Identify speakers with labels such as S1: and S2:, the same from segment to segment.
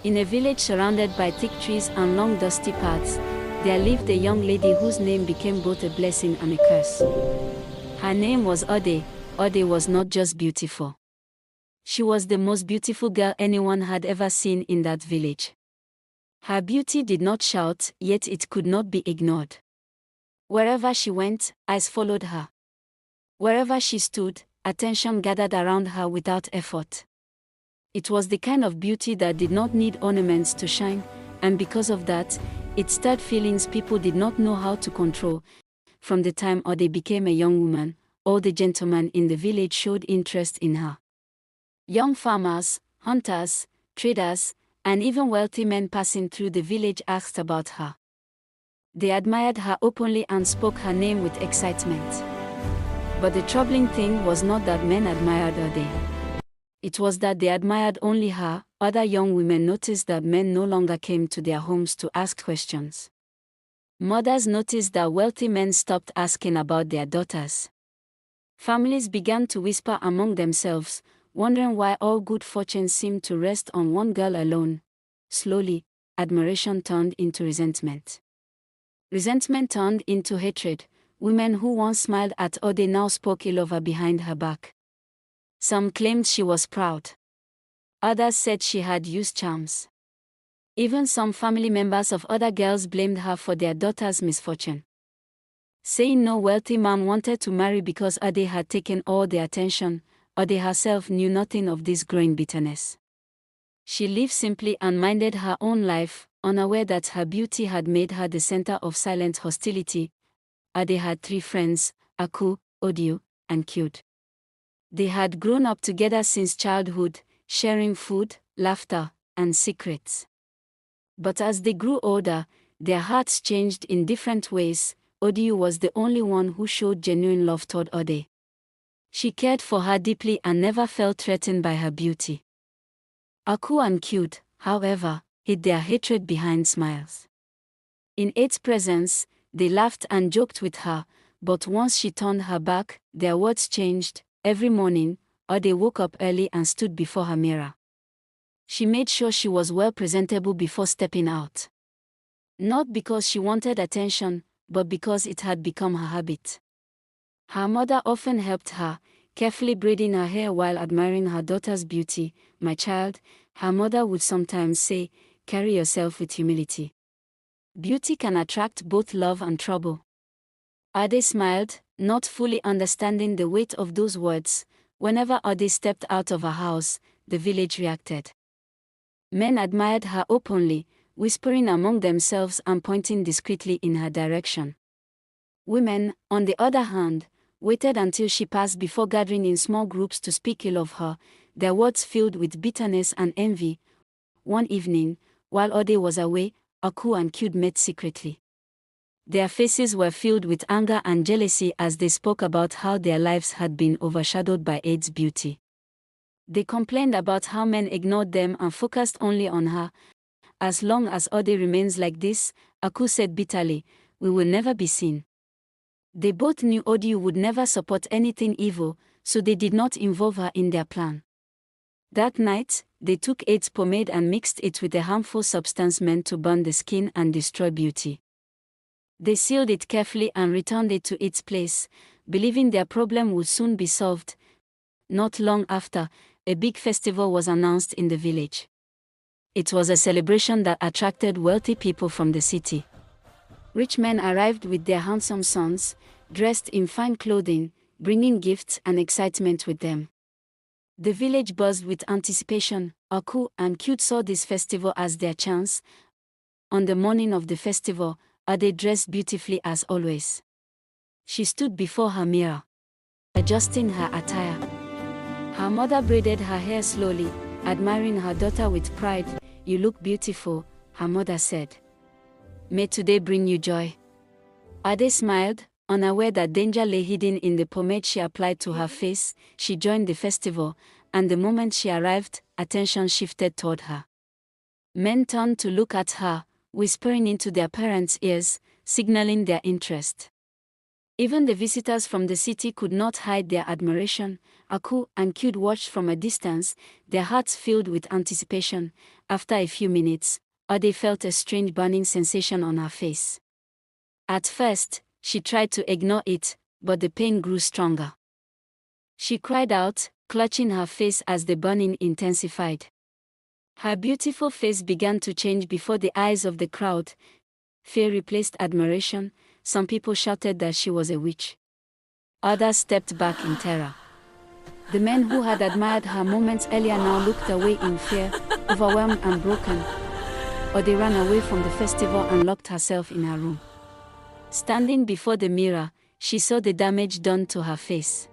S1: In a village surrounded by thick trees and long dusty paths, there lived a young lady whose name became both a blessing and a curse. Her name was Ode. Ode was not just beautiful. She was the most beautiful girl anyone had ever seen in that village. Her beauty did not shout, yet it could not be ignored. Wherever she went, eyes followed her. Wherever she stood, attention gathered around her without effort. It was the kind of beauty that did not need ornaments to shine, and because of that, it stirred feelings people did not know how to control. From the time Ode became a young woman, all the gentlemen in the village showed interest in her. Young farmers, hunters, traders, and even wealthy men passing through the village asked about her. They admired her openly and spoke her name with excitement. But the troubling thing was not that men admired Ode. It was that they admired only her. Other young women noticed that men no longer came to their homes to ask questions. Mothers noticed that wealthy men stopped asking about their daughters. Families began to whisper among themselves, wondering why all good fortune seemed to rest on one girl alone. Slowly, admiration turned into resentment. Resentment turned into hatred. Women who once smiled at Ode now spoke ill of her behind her back. Some claimed she was proud. Others said she had used charms. Even some family members of other girls blamed her for their daughter's misfortune, saying no wealthy man wanted to marry because Ode had taken all the attention. Ode herself knew nothing of this growing bitterness. She lived simply and minded her own life, unaware that her beauty had made her the center of silent hostility. Ode had 3 friends, Aku, Odio, and Kyud. They had grown up together since childhood, sharing food, laughter, and secrets. But as they grew older, their hearts changed in different ways. Odio was the only one who showed genuine love toward Ode. She cared for her deeply and never felt threatened by her beauty. Aku and Kyud, however, hid their hatred behind smiles. In Ode's presence, they laughed and joked with her, but once she turned her back, their words changed. Every morning, Ode woke up early and stood before her mirror. She made sure she was well presentable before stepping out. Not because she wanted attention, but because it had become her habit. Her mother often helped her, carefully braiding her hair while admiring her daughter's beauty. "My child," her mother would sometimes say, "carry yourself with humility. Beauty can attract both love and trouble." Ode smiled, not fully understanding the weight of those words. Whenever Ode stepped out of her house, the village reacted. Men admired her openly, whispering among themselves and pointing discreetly in her direction. Women, on the other hand, waited until she passed before gathering in small groups to speak ill of her, their words filled with bitterness and envy. One evening, while Ode was away, Aku and Kyud met secretly. Their faces were filled with anger and jealousy as they spoke about how their lives had been overshadowed by Ode's beauty. They complained about how men ignored them and focused only on her. "As long as Ode remains like this," Aku said bitterly, "we will never be seen." They both knew Odio would never support anything evil, so they did not involve her in their plan. That night, they took Ode's pomade and mixed it with a harmful substance meant to burn the skin and destroy beauty. They sealed it carefully and returned it to its place, believing their problem would soon be solved. Not long after, a big festival was announced in the village. It was a celebration that attracted wealthy people from the city. Rich men arrived with their handsome sons, dressed in fine clothing, bringing gifts and excitement with them. The village buzzed with anticipation. Aku and Kyud saw this festival as their chance. On the morning of the festival, Ode dressed beautifully as always. She stood before her mirror, adjusting her attire. Her mother braided her hair slowly, admiring her daughter with pride. "You look beautiful," her mother said. "May today bring you joy." Ode smiled, unaware that danger lay hidden in the pomade she applied to her face. She joined the festival, and the moment she arrived, attention shifted toward her. Men turned to look at her, whispering into their parents' ears, signaling their interest. Even the visitors from the city could not hide their admiration. Aku and Kyud watched from a distance, their hearts filled with anticipation. After a few minutes, Ode felt a strange burning sensation on her face. At first, she tried to ignore it, but the pain grew stronger. She cried out, clutching her face as the burning intensified. Her beautiful face began to change before the eyes of the crowd. Fear replaced admiration. Some people shouted that she was a witch. Others stepped back in terror. The men who had admired her moments earlier now looked away in fear, overwhelmed and broken. Ode ran away from the festival and locked herself in her room. Standing before the mirror, she saw the damage done to her face.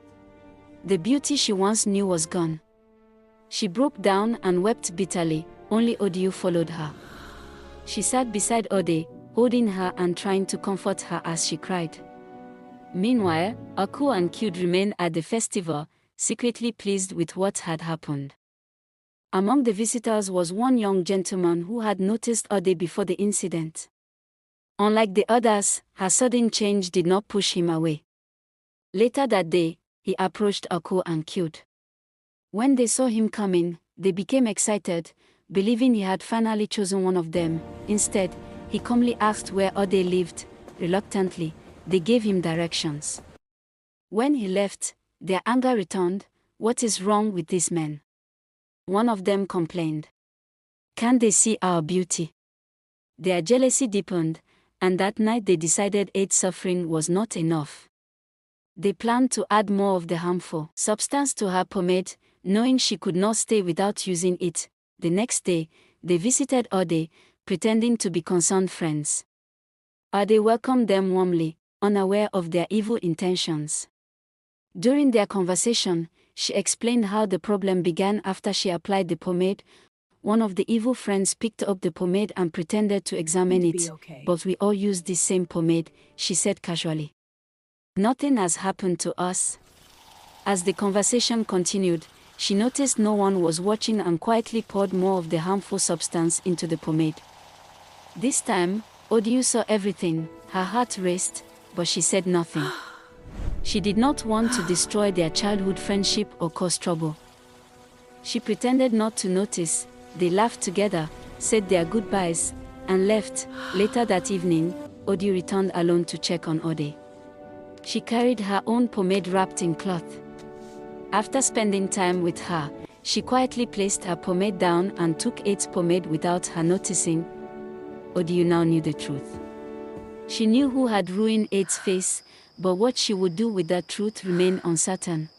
S1: The beauty she once knew was gone. She broke down and wept bitterly. Only Odiu followed her. She sat beside Ode, holding her and trying to comfort her as she cried. Meanwhile, Aku and Kyud remained at the festival, secretly pleased with what had happened. Among the visitors was one young gentleman who had noticed Ode before the incident. Unlike the others, her sudden change did not push him away. Later that day, he approached Aku and Kyud. When they saw him coming, they became excited, believing he had finally chosen one of them. Instead, he calmly asked where Ode lived. Reluctantly, they gave him directions. When he left, their anger returned. What is wrong with these men? One of them complained. Can't they see our beauty? Their jealousy deepened, and that night they decided age suffering was not enough. They planned to add more of the harmful substance to her pomade, knowing she could not stay without using it. The next day, they visited Ode, pretending to be concerned friends. Ode welcomed them warmly, unaware of their evil intentions. During their conversation, she explained how the problem began after she applied the pomade. One of the evil friends picked up the pomade and pretended to examine it.
S2: Okay.
S1: But we all use this same pomade, she said casually. Nothing has happened to us. As the conversation continued, she noticed no one was watching and quietly poured more of the harmful substance into the pomade. This time, Odiu saw everything. Her heart raced, but she said nothing. She did not want to destroy their childhood friendship or cause trouble. She pretended not to notice. They laughed together, said their goodbyes, and left. Later that evening, Odiu returned alone to check on Ode. She carried her own pomade wrapped in cloth. After spending time with her, she quietly placed her pomade down and took Ade's pomade without her noticing. Odiu now knew the truth. She knew who had ruined Ade's face, but what she would do with that truth remained uncertain.